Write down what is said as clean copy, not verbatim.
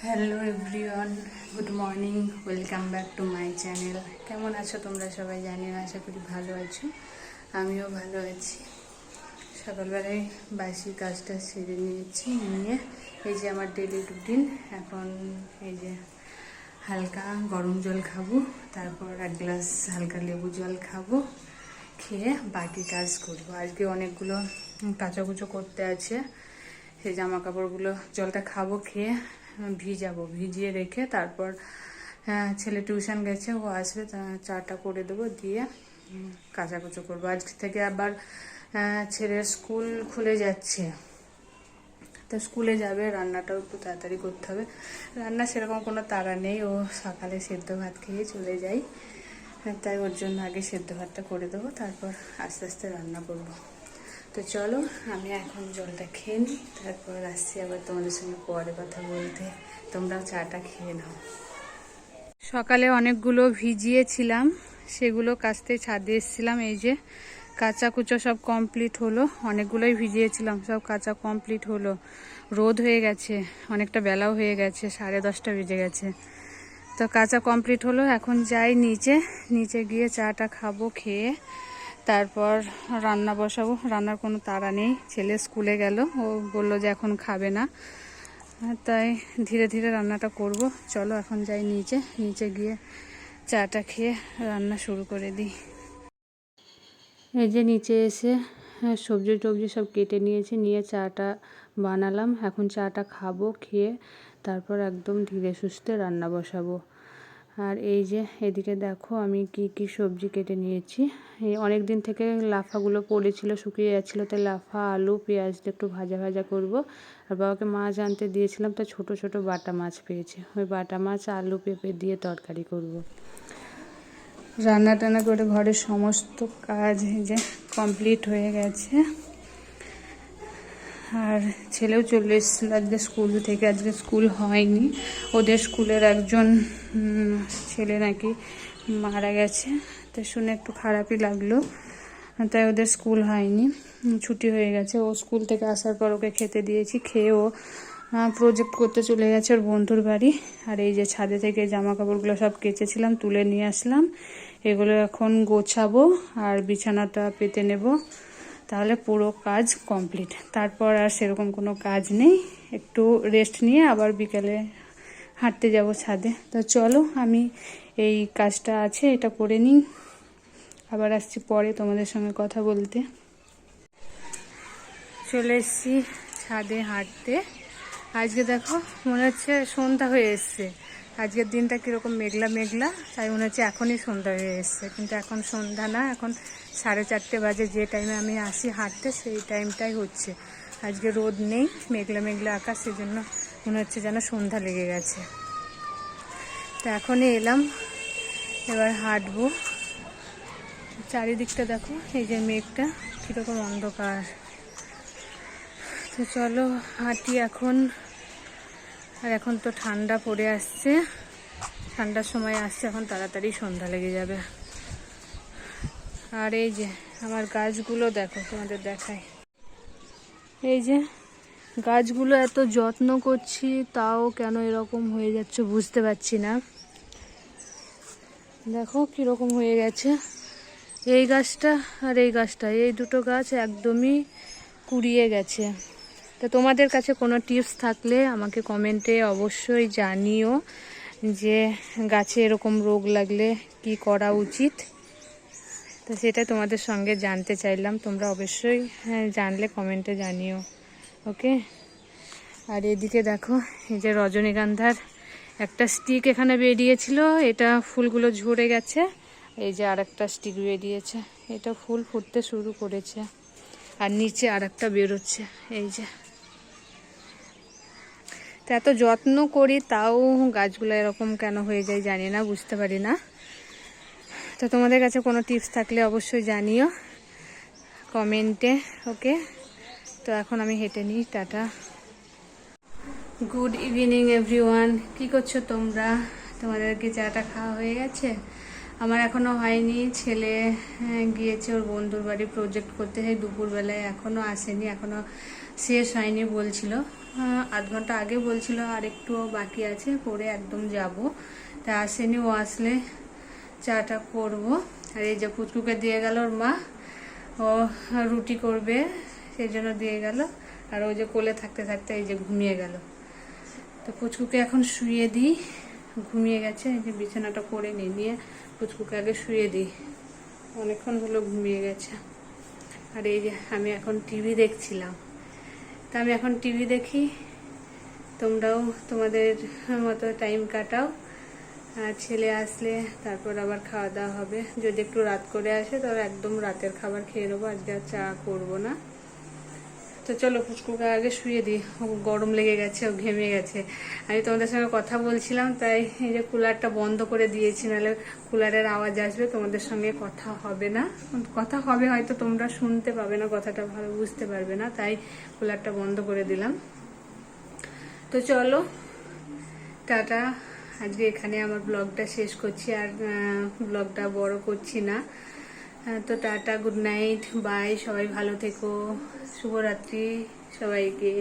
Hello everyone, good morning, welcome back to my channel. কেমন আছো তোমরা সবাই? জানি না, আশা করি ভালো আছো। আমিও ভালো আছি। সকালবেলায় বাসি কাজটা সেরে নিয়েছি, নিয়ে এই যে আমার ডেলি রুটিন। এখন এই যে হালকা গরম জল খাবো, তারপর এক গ্লাস হালকা লেবু জল খাবো, খেয়ে বাকি কাজ করবো। আজকে অনেকগুলো কাচাকুচো করতে আছে, সেই জামা কাপড়গুলো জলটা খাবো, খেয়ে ভিজাবো, ভিজিয়ে রেখে তারপর ছেলে টিউশন গেছে, ও আসবে, চাটা করে দেবো, দিয়ে কাচাকুচো করবো। আজ থেকে আবার ছেলের স্কুল খুলে যাচ্ছে, তো স্কুলে যাবে, রান্নাটাও একটু তাড়াতাড়ি করতে হবে। রান্না সেরকম কোনো তাড়া নেই, ও সকালে সেদ্ধ ভাত খেয়ে চলে যায়, তাই ওর জন্য আগে সেদ্ধ ভাতটা করে দেবো, তারপর আস্তে আস্তে রান্না করবো। তো চলো, আমি এখন জলটা খেয়ে নিই, তারপর আসছি আবার তোমাদের সঙ্গে পরে কথা বলতে। তোমরাও চাটা খেয়ে নাও। সকালে অনেকগুলো ভিজিয়েছিলাম, সেগুলো কাচতে ছাদে এসেছিলাম। এই যে কাঁচা কুচো সব কমপ্লিট হলো, অনেকগুলোই ভিজিয়েছিলাম, সব কাঁচা কমপ্লিট হলো। রোদ হয়ে গেছে, অনেকটা বেলাও হয়ে গেছে, 10:30 বেজে গেছে। তো কাঁচা কমপ্লিট হলো, এখন যাই নিচে, নিচে গিয়ে চাটা খাবো, খেয়ে তারপর রান্না বসাবো। রান্নার কোনো তাড়া নেই, ছেলে স্কুলে গেল, ও বলল যে এখন খাবে না, তাই ধীরে ধীরে রান্নাটা করব। চলো এখন যাই নিচে, নিচে গিয়ে চাটা খেয়ে রান্না শুরু করে দিই। এই যে নিচে এসে সবজি টবজি সব কেটে নিয়েছি, নিয়ে চাটা বানালাম। এখন চাটা খাবো, খেয়ে তারপর একদম ধীরে সুস্থে রান্না বসাবো। আর এই যে এদিকে দেখো আমি কি কি সবজি কেটে নিয়েছি। এই অনেক দিন থেকে লাফাগুলো পড়েছিল, শুকিয়ে যাচ্ছিলো, তাই লাফা, আলু, পেঁয়াজ দিয়ে একটু ভাজা ভাজা করব। আর বাবাকে মাছ আনতে দিয়েছিলাম, তো ছোট ছোট বাটা মাছ পেয়েছে, ওই বাটা মাছ আলু পেঁপে দিয়ে তরকারি করব। রান্না টান্না করে ঘরের সমস্ত কাজ এই যে কমপ্লিট হয়ে গেছে। আর ছেলেও চলে এসেছিলো আজকে স্কুল থেকে, আজকে স্কুল হয়নি, ওদের স্কুলের একজন ছেলে নাকি মারা গেছে, তো শুনে একটু খারাপই লাগলো, তাই ওদের স্কুল হয়নি, ছুটি হয়ে গেছে। ও স্কুল থেকে আসার পর ওকে খেতে দিয়েছি, খেয়ে ও প্রজেক্ট করতে চলে গেছে ওর বন্ধুর বাড়ি। আর এই যে ছাদে থেকে জামা কাপড়গুলো সব কেচেছিলাম, তুলে নিয়ে আসলাম, এগুলো এখন গোছাবো আর বিছানাটা পেতে নেব, তাহলে পুরো কাজ কমপ্লিট। তারপর আর সেরকম কোনো কাজ নেই, একটু রেস্ট নিয়ে আবার বিকেলে হাঁটতে যাব ছাদে। তো চলো আমি এই কাজটা আছে এটা করে নিই, আবার আসছি পরে তোমাদের সঙ্গে কথা বলতে। চলে এসেছি ছাদে হাঁটতে। আজকে দেখো মনে হচ্ছে সন্ধ্যা হয়ে এসছে, আজকের দিনটা কীরকম মেঘলা মেঘলা, তাই মনে হচ্ছে এখনই সন্ধ্যা হয়ে এসছে, কিন্তু এখন সন্ধ্যা না, এখন 4:30 বাজে। যে টাইমে আমি আসি হাঁটতে সেই টাইমটাই হচ্ছে। আজকে রোদ নেই, মেঘলা মেঘলা আকাশ, সেই জন্য মনে হচ্ছে যেন সন্ধ্যা লেগে গেছে। তো এখনই এলাম, এবার হাঁটবো। চারিদিকটা দেখো, এই যে মেঘটা কীরকম অন্ধকার। তো চলো হাঁটি এখন। আর এখন তো ঠান্ডা পড়ে আসছে, ঠান্ডার সময় আসছে, এখন তাড়াতাড়ি সন্ধ্যা লেগে যাবে। আর এই যে আমার গাছগুলো দেখো, তোমাদের দেখাই। এই যে গাছগুলো এত যত্ন করছি, তাও কেন এরকম হয়ে যাচ্ছে বুঝতে পারছি না। দেখো কীরকম হয়ে গেছে এই গাছটা আর এই গাছটা, এই দুটো গাছ একদমই কুড়িয়ে গেছে। তো তোমাদের কাছে কোনো টিপস থাকলে আমাকে কমেন্টে অবশ্যই জানিও, যে গাছে এরকম রোগ লাগলে কি করা উচিত। তো সেটা তোমাদের সঙ্গে জানতে চাইলাম, তোমরা অবশ্যই জানলে কমেন্টে জানিও, ওকে। আর এদিকে দেখো, এই যে রজনীগন্ধার একটা স্টিক এখানে বেরিয়েছিল, এটা ফুলগুলো ঝরে গেছে, এই যে আর একটা স্টিক বেরিয়েছে, এটা ফুল ফুটতে শুরু করেছে। আর নিচে আর একটা বেরোচ্ছে, এই যে। তো এত যত্ন করি, তাও গাছগুলো এরকম কেন হয়ে যায় জানি না, বুঝতে পারি না। তো তোমাদের কাছে কোনো টিপস থাকলে অবশ্যই জানিও কমেন্টে, ওকে। তো এখন আমি হেঁটে নিই, টাটা। গুড ইভিনিং এভরিওয়ান, কী করছো তোমরা? তোমাদের কি চাটা খাওয়া হয়ে গেছে? আমার এখনও হয়নি। ছেলে গিয়েছে ওর বন্ধুর বাড়ি প্রজেক্ট করতে, সেই দুপুরবেলায়, এখনও আসেনি, এখনও শেষ হয়নি বলছিল, 8 ঘন্টা আগে বলছিল আর একটু বাকি আছে, পরে একদম যাব। তা আসেনি, ও আসলে চাটা করব। আর এই যে পুচকুকে দিয়ে গেল ওর মা, ও রুটি করবে সেই জন্য দিয়ে গেল। আর ও যে কোলে থাকতে থাকতে এই যে ঘুমিয়ে গেল। তো পুচকুকে এখন শুয়ে দিই, ঘুমিয়ে গেছে। এই যে বিছানাটা করে নিয়ে পুচকুকে আগে শুয়ে দিই, অনেকক্ষণ হলো ঘুমিয়ে গেছে। আর এই যে আমি এখন টিভি দেখছিলাম। তা আমি এখন টিভি দেখি, তোমরাও তোমাদের মতো টাইম কাটাও। আর ছেলে আসলে তারপর আবার খাওয়া দাওয়া হবে। যদি একটু রাত করে আসে তবে একদম রাতের খাবার খেয়ে নেবো, আজকে আর চা করবো না। তো চলো পুচকুকে আগে শুয়ে দিই, ও গরম লেগে গেছে, ও ঘেমে গেছে। আমি তোমাদের সঙ্গে কথা বলছিলাম, তাই এই যে কুলারটা বন্ধ করে দিয়েছি, নাহলে কুলারের আওয়াজ আসবে, তোমাদের সঙ্গে কথা হবে না। কথা হবে হয়তো, তোমরা শুনতে পাবে না, কথাটা ভালো বুঝতে পারবে না, তাই কুলারটা বন্ধ করে দিলাম। তো চলো টাটা, আজকে এখানে আমার ব্লগটা শেষ করছি, আর ব্লগটা বড় করছি না। তো টাটা, গুড নাইট, বাই, সবাই ভালো থেকো, শুভরাত্রি সবাইকে।